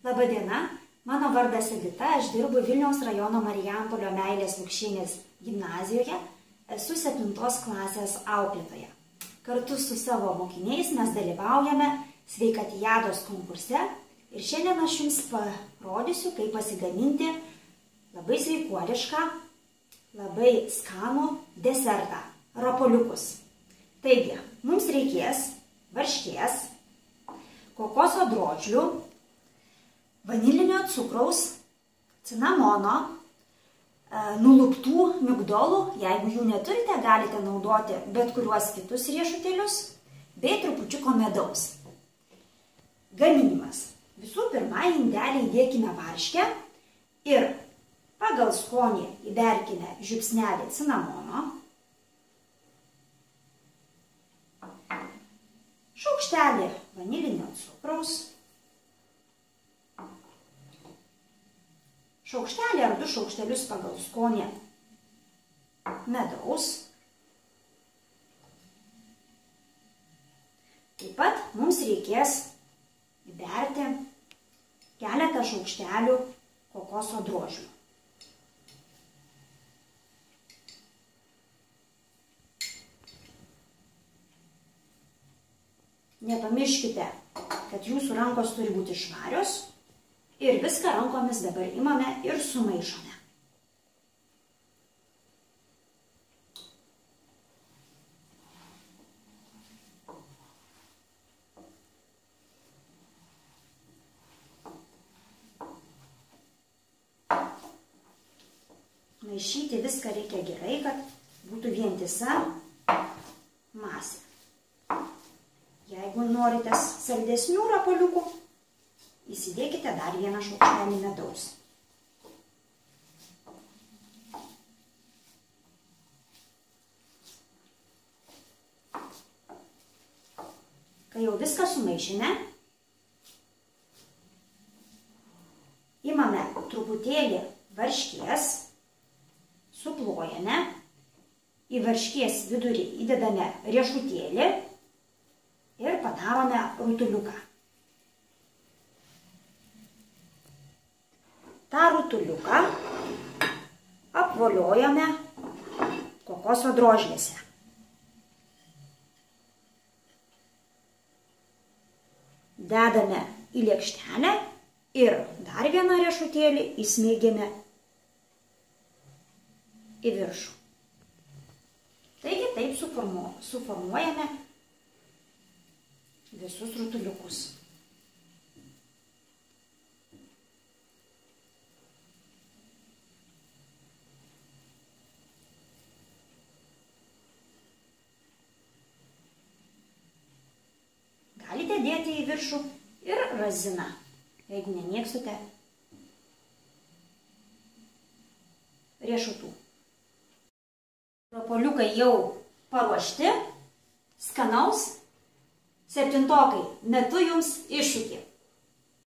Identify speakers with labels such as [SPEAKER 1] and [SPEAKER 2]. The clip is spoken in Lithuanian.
[SPEAKER 1] Labadiena, mano vardas Edita, aš dirbu Vilniaus rajono Marijampolio Meilės Lukšienės gimnazijoje, esu 7 klasės auklėtoja. Kartu su savo mokiniais mes dalyvaujame sveikatijados konkurse ir šiandien aš jums parodysiu, kaip pasigaminti labai sveikuolišką, labai skanų desertą – rapoliukus. Taigi, mums reikės varškės, kokoso drožlių, vanilinio cukraus, cinamono, nuluptų migdolų, jeigu jų neturite, galite naudoti bet kuriuos kitus riešutėlius, bei trupučiuko medaus. Gaminimas. Visų pirma, į indelį įdėkime varškę ir pagal skonį įberkime žiupsnelį cinamono, šaukštelį vanilinio cukraus, šaukštelį ar 2 šaukštelius pagal skonį medaus. Taip pat mums reikės įberti keletą šaukštelių kokoso drožlių. Nepamirškite, kad jūsų rankos turi būti švarios ir viską rankomis dabar imame ir sumaišome. Maišyti viską reikia gerai, kad būtų vientisa masė. Jeigu norite saldesnių rapoliukų, įsidėkite dar 1 šaukštelį medaus. Kai jau viską sumaišime, imame truputėlį varškės, suplojame, į varškės vidurį įdedame riešutėlį ir padarome rutuliuką. tą rutuliuką apvoliojame kokoso drožlėse. Dedame į lėkštelę ir dar vieną riešutėlį įsmeigiame į viršų. Taigi taip suformuojame visus rutuliukus. Galite dėti į viršų ir raziną, jeigu nemėgstate riešutų. Rapoliukai jau paruošti, skanaus. 7-tokai, metu jums iššūkį.